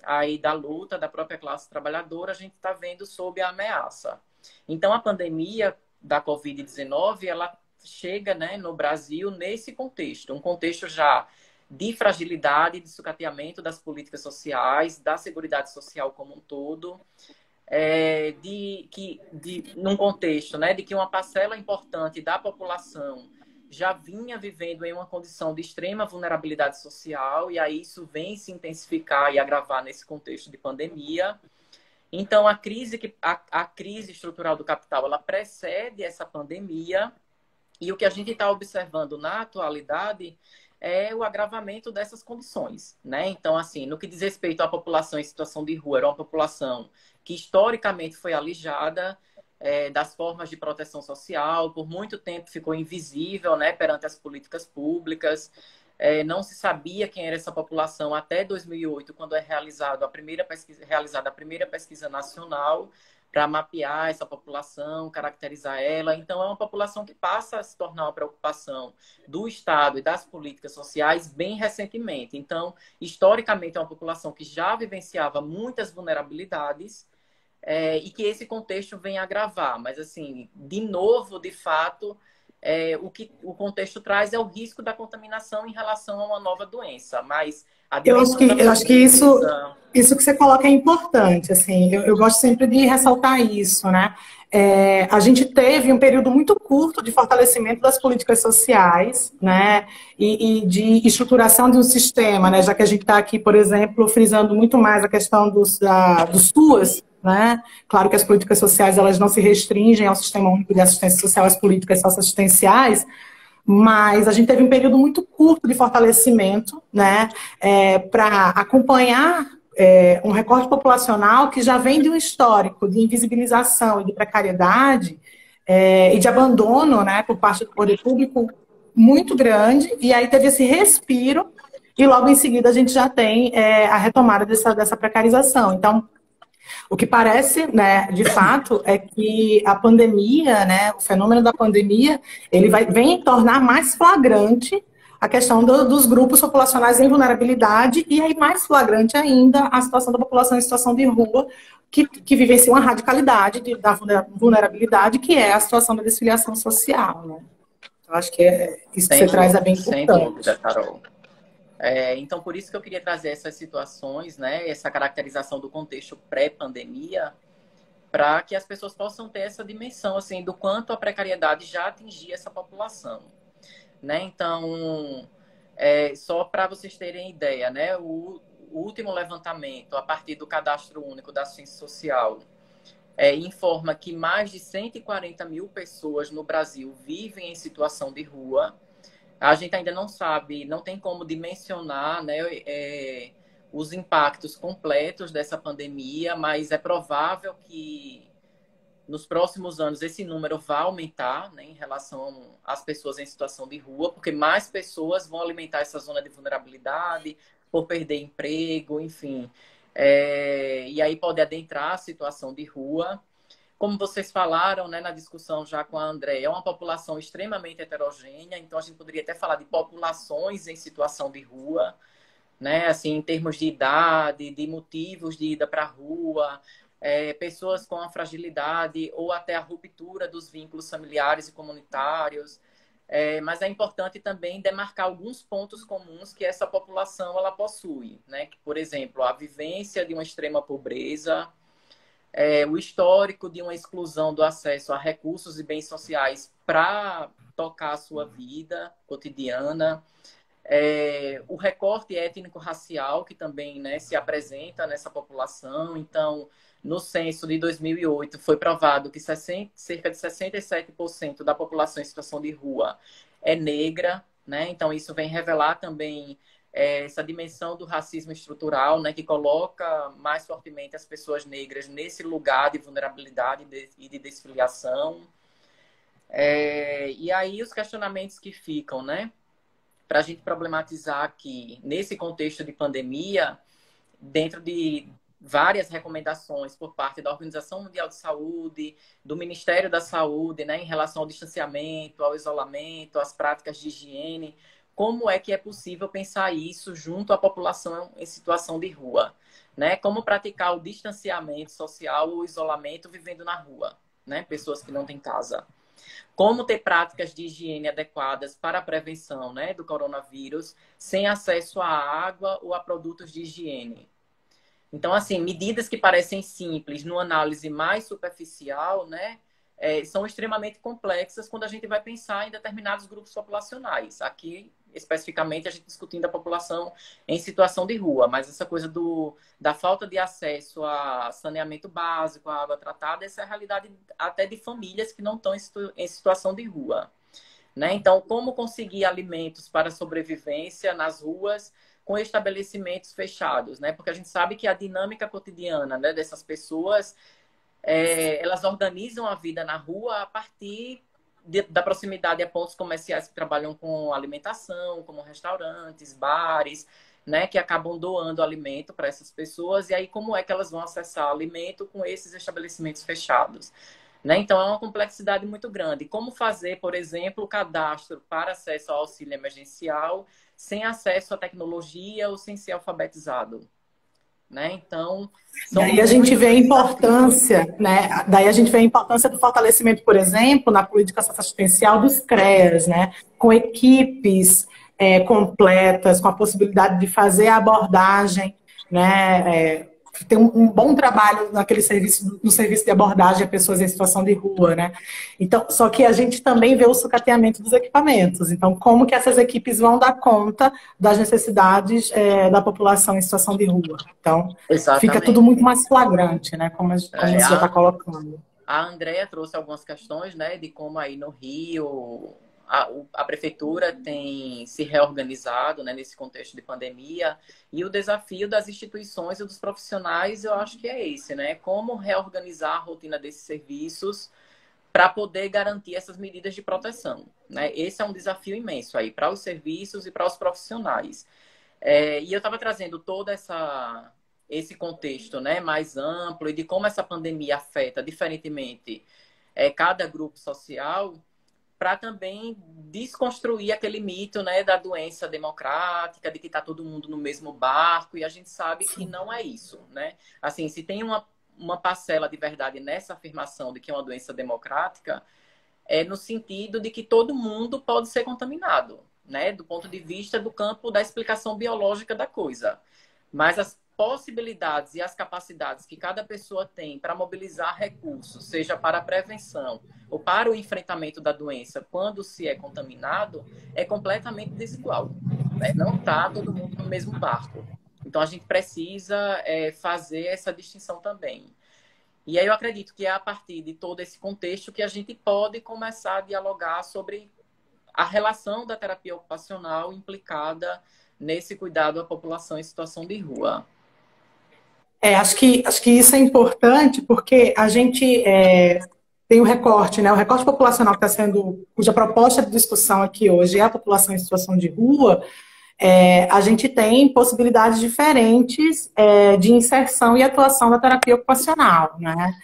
aí da luta da própria classe trabalhadora, a gente está vendo sob a ameaça. Então a pandemia da Covid-19, ela chega, né, no Brasil nesse contexto, um contexto já de fragilidade, de sucateamento das políticas sociais, da seguridade social como um todo, num contexto, né, de que uma parcela importante da população já vinha vivendo em uma condição de extrema vulnerabilidade social, e aí isso vem se intensificar e agravar nesse contexto de pandemia. Então, a crise estrutural do capital, ela precede essa pandemia, e o que a gente está observando na atualidade é o agravamento dessas condições, né? Então, assim, no que diz respeito à população em situação de rua, era uma população que historicamente foi alijada das formas de proteção social, por muito tempo ficou invisível, né, perante as políticas públicas, não se sabia quem era essa população até 2008, quando realizada a primeira pesquisa nacional para mapear essa população, caracterizar ela. Então, é uma população que passa a se tornar uma preocupação do Estado e das políticas sociais bem recentemente. Então, historicamente, é uma população que já vivenciava muitas vulnerabilidades, e que esse contexto vem agravar. Mas, assim, de novo, de fato, o que o contexto traz é o risco da contaminação em relação a uma nova doença. Mas a dimensão eu acho que isso que você coloca é importante. Assim, eu gosto sempre de ressaltar isso, né? A gente teve um período muito curto de fortalecimento das políticas sociais, né? E de estruturação de um sistema, né? Já que a gente está aqui, por exemplo, frisando muito mais a questão dos SUAS, né? Claro que as políticas sociais elas não se restringem ao Sistema Único de Assistência Social, as políticas socioassistenciais, mas a gente teve um período muito curto de fortalecimento, né, para acompanhar um recorte populacional que já vem de um histórico de invisibilização e de precariedade e de abandono, né, por parte do poder público muito grande, e aí teve esse respiro, e logo em seguida a gente já tem a retomada dessa precarização. Então, o que parece, né, de fato, é que a pandemia, né, o fenômeno da pandemia, ele vem tornar mais flagrante a questão dos grupos populacionais em vulnerabilidade, e aí mais flagrante ainda a situação da população em situação de rua, que vivencia uma radicalidade da vulnerabilidade, que é a situação da desfiliação social, né? Eu acho que isso que você traz é bem importante. Sem dúvida, Carol. Então, por isso que eu queria trazer essas situações, né, essa caracterização do contexto pré-pandemia, para que as pessoas possam ter essa dimensão, assim, do quanto a precariedade já atingia essa população, né? Então, só para vocês terem ideia, né, o último levantamento, a partir do Cadastro Único da Assistência Social, informa que mais de 140 mil pessoas no Brasil vivem em situação de rua. A gente ainda não sabe, não tem como dimensionar, né, os impactos completos dessa pandemia, mas é provável que nos próximos anos esse número vai aumentar, né, em relação às pessoas em situação de rua, porque mais pessoas vão alimentar essa zona de vulnerabilidade, por perder emprego, enfim. E aí pode adentrar a situação de rua. Como vocês falaram, né, na discussão já com a André, é uma população extremamente heterogênea, então a gente poderia até falar de populações em situação de rua, né, assim, em termos de idade, de motivos de ida para a rua, pessoas com a fragilidade ou até a ruptura dos vínculos familiares e comunitários. Mas é importante também demarcar alguns pontos comuns que essa população ela possui, né? Que, por exemplo, a vivência de uma extrema pobreza, o histórico de uma exclusão do acesso a recursos e bens sociais para tocar a sua vida cotidiana, o recorte étnico-racial, que também, né, se apresenta nessa população. Então, no censo de 2008, foi provado que cerca de 67% da população em situação de rua é negra, né? Então, isso vem revelar também essa dimensão do racismo estrutural, né, que coloca mais fortemente as pessoas negras nesse lugar de vulnerabilidade e de desfiliação. E aí os questionamentos que ficam, né, para a gente problematizar aqui, nesse contexto de pandemia, dentro de várias recomendações por parte da Organização Mundial de Saúde, do Ministério da Saúde, né, em relação ao distanciamento, ao isolamento, às práticas de higiene, como é que é possível pensar isso junto à população em situação de rua, né? Como praticar o distanciamento social, o isolamento vivendo na rua, né? Pessoas que não têm casa. Como ter práticas de higiene adequadas para a prevenção, né, do coronavírus, sem acesso à água ou a produtos de higiene. Então, assim, medidas que parecem simples, numa análise mais superficial, né, são extremamente complexas quando a gente vai pensar em determinados grupos populacionais. Aqui, especificamente, a gente discutindo a população em situação de rua, mas essa coisa da falta de acesso a saneamento básico, a água tratada, essa é a realidade até de famílias que não estão em situação de rua, né? Então, como conseguir alimentos para sobrevivência nas ruas com estabelecimentos fechados, né? Porque a gente sabe que a dinâmica cotidiana, né, dessas pessoas, elas organizam a vida na rua a partir da proximidade a pontos comerciais que trabalham com alimentação, como restaurantes, bares, né, que acabam doando alimento para essas pessoas. E aí, como é que elas vão acessar alimento com esses estabelecimentos fechados? Né? Então, é uma complexidade muito grande. Como fazer, por exemplo, o cadastro para acesso ao auxílio emergencial sem acesso à tecnologia ou sem ser alfabetizado? Né? Então, daí a gente vê a importância, né? Daí a gente vê a importância do fortalecimento, por exemplo, na política assistencial dos CREAS, né? Com equipes completas, com a possibilidade de fazer a abordagem, né? Tem um bom trabalho naquele serviço, no serviço de abordagem a pessoas em situação de rua, né? Então, só que a gente também vê o sucateamento dos equipamentos. Então, como que essas equipes vão dar conta das necessidades da população em situação de rua? Então, fica tudo muito mais flagrante, né? Como você já está colocando. A Andrea trouxe algumas questões, né, de como aí no Rio a prefeitura tem se reorganizado, né, nesse contexto de pandemia, e o desafio das instituições e dos profissionais, eu acho que é esse, né? Como reorganizar a rotina desses serviços para poder garantir essas medidas de proteção, né? Esse é um desafio imenso aí para os serviços e para os profissionais. E eu estava trazendo todo esse contexto, né, mais amplo e de como essa pandemia afeta diferentemente cada grupo social, para também desconstruir aquele mito, né, da doença democrática, de que está todo mundo no mesmo barco, e a gente sabe que não é isso, né? Assim, se tem uma parcela de verdade nessa afirmação de que é uma doença democrática, é no sentido de que todo mundo pode ser contaminado, né, do ponto de vista do campo da explicação biológica da coisa. Mas as possibilidades e as capacidades que cada pessoa tem para mobilizar recursos, seja para a prevenção ou para o enfrentamento da doença quando se é contaminado, é completamente desigual, né? Não está todo mundo no mesmo barco. Então, a gente precisa fazer essa distinção também. E aí eu acredito que é a partir de todo esse contexto que a gente pode começar a dialogar sobre a relação da terapia ocupacional implicada nesse cuidado à população em situação de rua. Acho que isso é importante porque a gente tem o recorte, né? O recorte populacional que está sendo, cuja proposta de discussão aqui hoje é a população em situação de rua. A gente tem possibilidades diferentes de inserção e atuação da terapia ocupacional, né?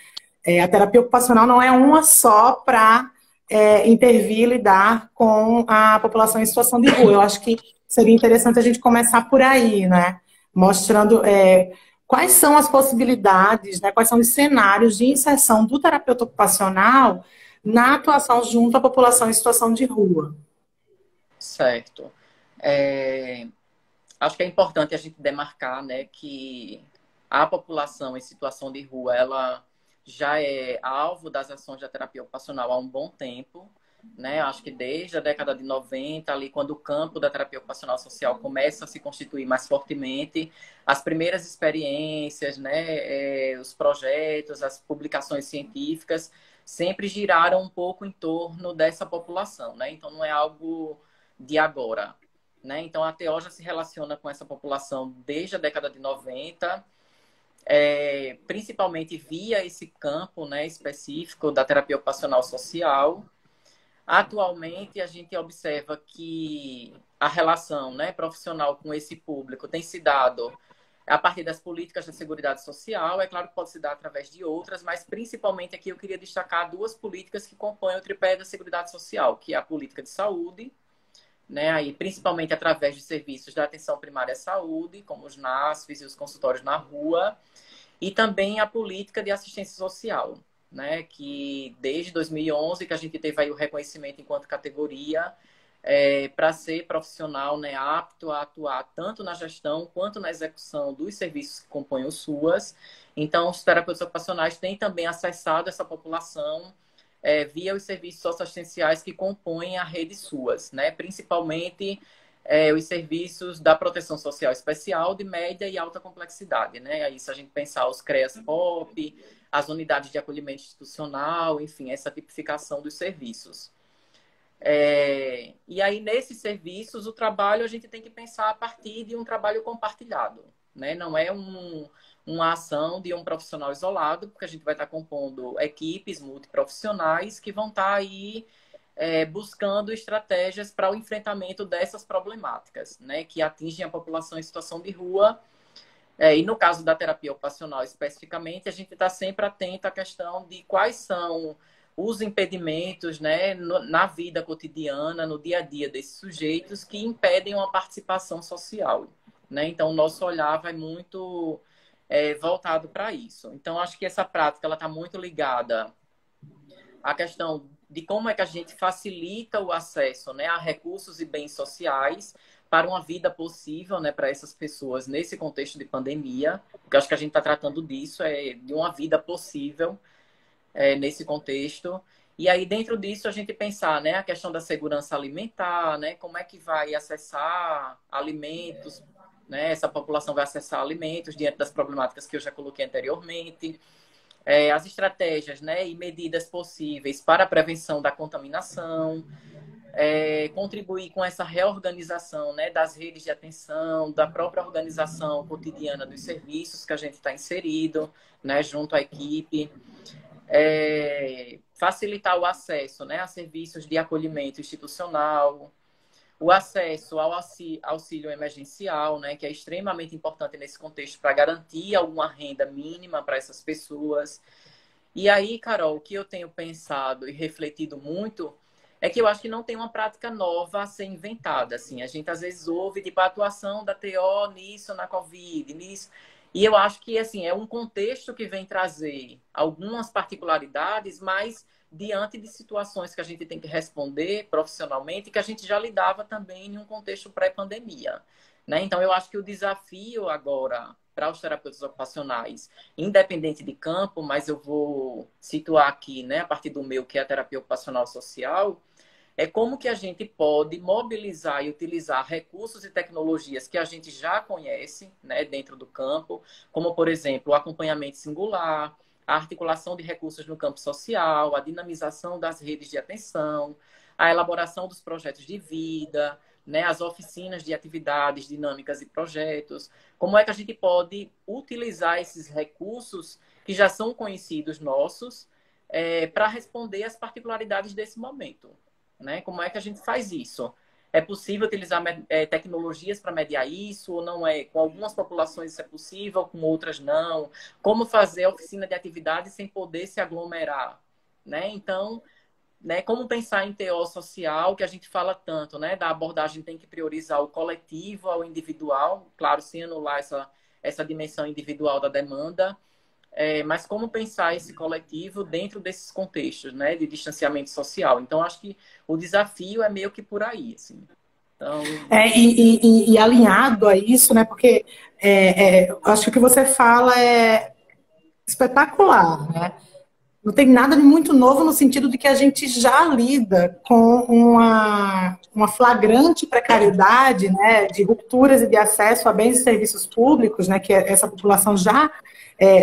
A terapia ocupacional não é uma só para intervir e lidar com a população em situação de rua. Eu acho que seria interessante a gente começar por aí, né? Mostrando quais são as possibilidades, né? Quais são os cenários de inserção do terapeuta ocupacional na atuação junto à população em situação de rua. Certo. É, Acho que é importante a gente demarcar, né, que a população em situação de rua, ela já é alvo das ações da terapia ocupacional há um bom tempo, né? Acho que desde a década de 90, ali quando o campo da terapia ocupacional social começa a se constituir mais fortemente, as primeiras experiências, né, os projetos, as publicações científicas sempre giraram um pouco em torno dessa população, né? Então não é algo de agora, né? Então, a TO já se relaciona com essa população desde a década de 90, principalmente via esse campo, né, específico da terapia ocupacional social. Atualmente, a gente observa que a relação, né, profissional com esse público tem se dado a partir das políticas da Seguridade Social. É claro que pode se dar através de outras, mas principalmente aqui eu queria destacar duas políticas que compõem o tripé da Seguridade Social, que é a política de saúde, né, aí, principalmente através de serviços da atenção primária à saúde, como os NASFs e os consultórios na rua, e também a política de assistência social, né, que desde 2011 que a gente teve aí o reconhecimento enquanto categoria para ser profissional, né, apto a atuar tanto na gestão quanto na execução dos serviços que compõem o SUAS. Então, os terapeutas ocupacionais têm também acessado essa população via os serviços socioassistenciais que compõem a rede SUAS, né? Principalmente os serviços da proteção social especial de média e alta complexidade, né? Aí, se a gente pensar os CREAS-POP, as unidades de acolhimento institucional, enfim, essa tipificação dos serviços. E aí, nesses serviços, o trabalho a gente tem que pensar a partir de um trabalho compartilhado, né? Não é uma ação de um profissional isolado, porque a gente vai estar compondo equipes multiprofissionais que vão estar aí buscando estratégias para o enfrentamento dessas problemáticas, né? Que atingem a população em situação de rua. E no caso da terapia ocupacional especificamente, a gente está sempre atento à questão de quais são os impedimentos, né, na vida cotidiana, no dia a dia desses sujeitos que impedem uma participação social, né? Então, o nosso olhar vai muito voltado para isso. Então, acho que essa prática ela está muito ligada à questão de como é que a gente facilita o acesso, né, a recursos e bens sociais para uma vida possível, né, para essas pessoas nesse contexto de pandemia, porque acho que a gente está tratando disso, de uma vida possível nesse contexto. E aí, dentro disso, a gente pensar, né, a questão da segurança alimentar, né, como é que vai acessar alimentos, né, essa população vai acessar alimentos diante das problemáticas que eu já coloquei anteriormente, as estratégias, né, e medidas possíveis para a prevenção da contaminação, contribuir com essa reorganização, né, das redes de atenção, da própria organização cotidiana dos serviços que a gente está inserido, né, junto à equipe. Facilitar o acesso, né, a serviços de acolhimento institucional, o acesso ao auxílio emergencial, né, que é extremamente importante nesse contexto para garantir alguma renda mínima para essas pessoas. E aí, Carol, o que eu tenho pensado e refletido muito é que eu acho que não tem uma prática nova a ser inventada. Assim, a gente às vezes ouve tipo, a atuação da TO nisso, na Covid, nisso. E eu acho que assim, é um contexto que vem trazer algumas particularidades, mas diante de situações que a gente tem que responder profissionalmente, que a gente já lidava também em um contexto pré-pandemia, né? Então, eu acho que o desafio agora para os terapeutas ocupacionais, independente de campo, mas eu vou situar aqui, né, a partir do meu, que é a terapia ocupacional social, é como que a gente pode mobilizar e utilizar recursos e tecnologias que a gente já conhece, né, dentro do campo, como, por exemplo, o acompanhamento singular, a articulação de recursos no campo social, a dinamização das redes de atenção, a elaboração dos projetos de vida, né, as oficinas de atividades dinâmicas e projetos, como é que a gente pode utilizar esses recursos que já são conhecidos nossos para responder às particularidades desse momento, né? Como é que a gente faz isso? É possível utilizar tecnologias para mediar isso ou não é? Com algumas populações isso é possível, com outras não. Como fazer oficina de atividades sem poder se aglomerar, né? Então, né, como pensar em TO social, que a gente fala tanto, né? Da abordagem tem que priorizar o coletivo ao individual, claro, sem anular essa dimensão individual da demanda, mas como pensar esse coletivo dentro desses contextos, né, de distanciamento social. Então, acho que o desafio é meio que por aí, assim. Então... E alinhado a isso, né, porque acho que o que você fala é espetacular, né? Não tem nada de muito novo no sentido de que a gente já lida com uma flagrante precariedade, né, de rupturas e de acesso a bens e serviços públicos, né, que essa população já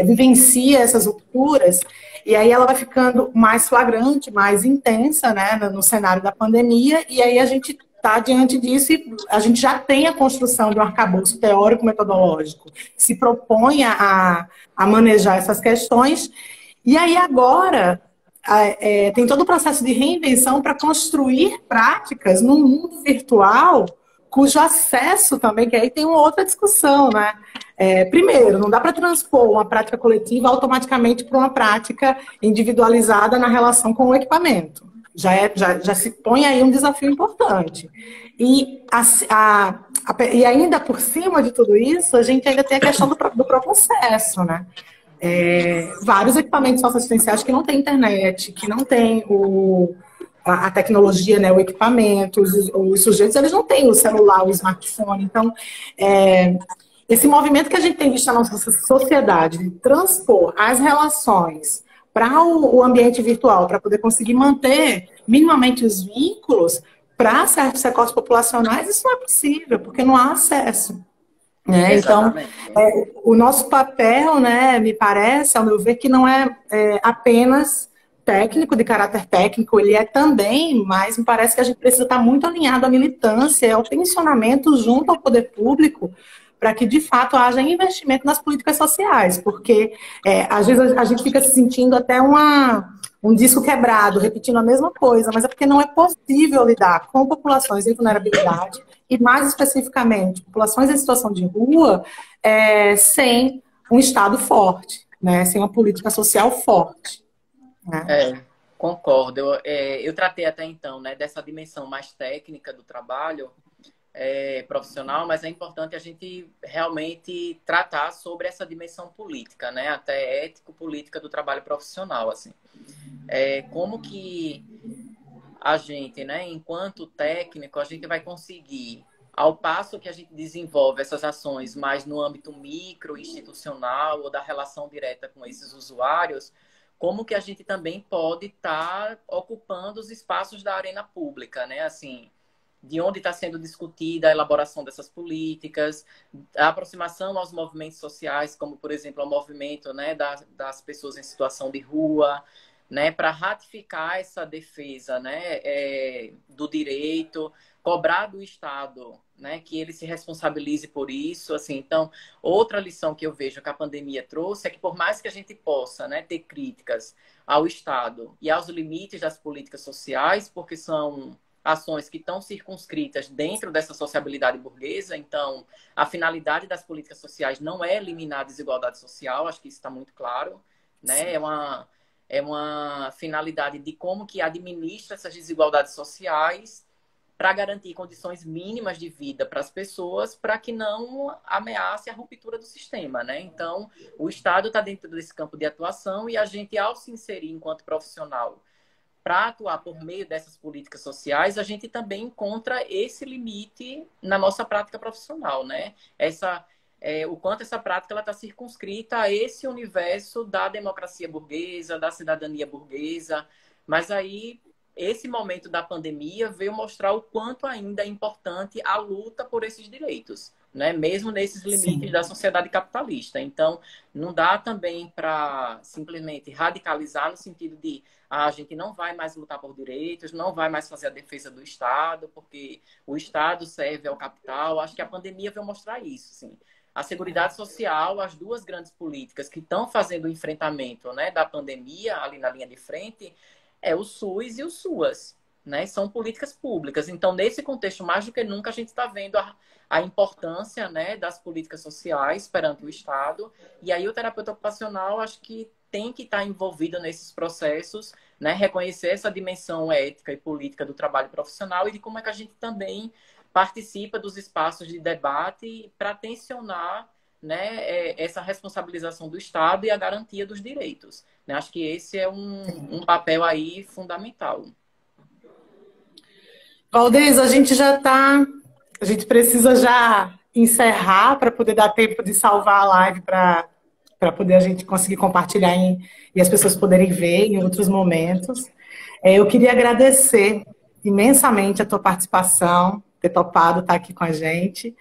vivencia essas rupturas, e aí ela vai ficando mais flagrante, mais intensa, né, no cenário da pandemia, e aí a gente está diante disso e a gente já tem a construção de um arcabouço teórico-metodológico que se propõe a manejar essas questões. E aí agora tem todo o processo de reinvenção para construir práticas num mundo virtual, cujo acesso também, que aí tem uma outra discussão, né? Primeiro, não dá para transpor uma prática coletiva automaticamente para uma prática individualizada na relação com o equipamento. Já se põe aí um desafio importante. E ainda por cima de tudo isso, a gente ainda tem a questão do próprio acesso, né? Vários equipamentos socioassistenciais que não têm internet, que não têm a tecnologia, né, o equipamento, os sujeitos, eles não têm o celular, o smartphone. Então, esse movimento que a gente tem visto na nossa sociedade de transpor as relações para o ambiente virtual, para poder conseguir manter minimamente os vínculos para certos recortes populacionais, isso não é possível, porque não há acesso. Então, o nosso papel, né, me parece, ao meu ver, que não é apenas técnico, de caráter técnico, ele é também, mas me parece que a gente precisa estar muito alinhado à militância, ao tensionamento junto ao poder público, para que, de fato, haja investimento nas políticas sociais, porque, às vezes, a gente fica se sentindo até um disco quebrado, repetindo a mesma coisa, mas é porque não é possível lidar com populações em vulnerabilidade, e mais especificamente, populações em situação de rua, sem um Estado forte, né? Sem uma política social forte. Né? Concordo. Eu tratei até então, né, dessa dimensão mais técnica do trabalho profissional, mas é importante a gente realmente tratar sobre essa dimensão política, né, até ético-política do trabalho profissional, assim. Como que a gente, né, enquanto técnico, a gente vai conseguir, ao passo que a gente desenvolve essas ações mais no âmbito micro, institucional ou da relação direta com esses usuários, como que a gente também pode estar ocupando os espaços da arena pública, né? Assim, de onde está sendo discutida a elaboração dessas políticas, a aproximação aos movimentos sociais, como, por exemplo, o movimento, né, das pessoas em situação de rua, né, para ratificar essa defesa, né, do direito, cobrar do Estado, né, que ele se responsabilize por isso. Assim, então, outra lição que eu vejo que a pandemia trouxe é que, por mais que a gente possa, né, ter críticas ao Estado e aos limites das políticas sociais, porque são ações que estão circunscritas dentro dessa sociabilidade burguesa, então a finalidade das políticas sociais não é eliminar a desigualdade social, acho que isso está muito claro, né? É uma finalidade de como que administra essas desigualdades sociais para garantir condições mínimas de vida para as pessoas, para que não ameace a ruptura do sistema, né? Então, o Estado está dentro desse campo de atuação e a gente, ao se inserir enquanto profissional para atuar por meio dessas políticas sociais, a gente também encontra esse limite na nossa prática profissional, né? O quanto essa prática está circunscrita a esse universo da democracia burguesa, da cidadania burguesa. Mas aí, esse momento da pandemia veio mostrar o quanto ainda é importante a luta por esses direitos. né? Mesmo nesses limites Sim. da sociedade capitalista. Então, não dá também para simplesmente radicalizar no sentido de a gente não vai mais lutar por direitos, não vai mais fazer a defesa do Estado, porque o Estado serve ao capital. Acho que a pandemia veio mostrar isso, assim. A Seguridade Social, as duas grandes políticas que estão fazendo o enfrentamento, né, da pandemia ali na linha de frente, é o SUS e o SUAS, né? São políticas públicas. Então, nesse contexto, mais do que nunca, a gente está vendo a importância, né, das políticas sociais perante o Estado. E aí o terapeuta ocupacional, acho que tem que estar envolvido nesses processos, né, reconhecer essa dimensão ética e política do trabalho profissional e de como é que a gente também participa dos espaços de debate para tensionar, né, essa responsabilização do Estado e a garantia dos direitos, né? Acho que esse é um papel aí fundamental. Valdez, a gente já está. A gente precisa já encerrar para poder dar tempo de salvar a live para poder a gente conseguir compartilhar e as pessoas poderem ver em outros momentos. Eu queria agradecer imensamente a tua participação, ter topado estar aqui com a gente.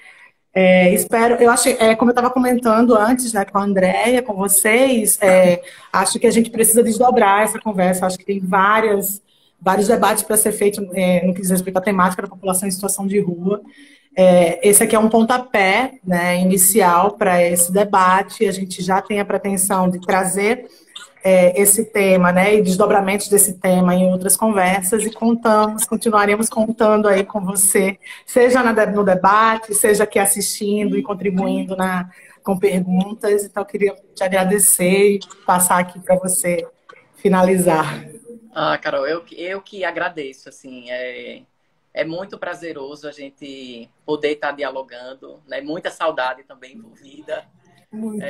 Espero, eu acho, como eu estava comentando antes, né, com a Andréia, com vocês, acho que a gente precisa desdobrar essa conversa. Acho que tem vários debates para ser feito no que diz respeito à temática da população em situação de rua. Esse aqui é um pontapé, né, inicial para esse debate. A gente já tem a pretensão de trazer esse tema, né, e desdobramentos desse tema em outras conversas, e continuaremos contando aí com você, seja no debate, seja aqui assistindo e contribuindo com perguntas. Então, eu queria te agradecer e passar aqui para você finalizar. Ah, Carol, eu que agradeço, assim, é muito prazeroso a gente poder estar dialogando, né? Muita saudade também envolvida. Muito.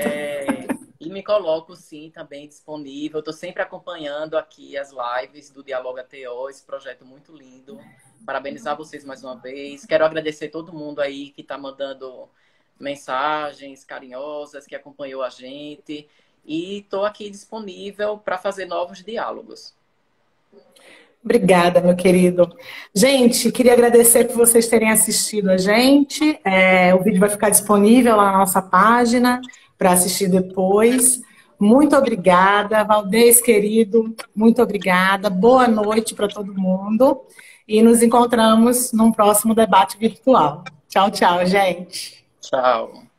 E me coloco, sim, também disponível. Estou sempre acompanhando aqui as lives do Dialoga TO, esse projeto muito lindo. Parabenizar vocês mais uma vez. Quero agradecer todo mundo aí que está mandando mensagens carinhosas, que acompanhou a gente. E estou aqui disponível para fazer novos diálogos. Obrigada, meu querido. Gente, queria agradecer por vocês terem assistido a gente. O vídeo vai ficar disponível lá na nossa página para assistir depois. Muito obrigada, Valdez, querido. Muito obrigada. Boa noite para todo mundo. E nos encontramos num próximo debate virtual. Tchau, tchau, gente. Tchau.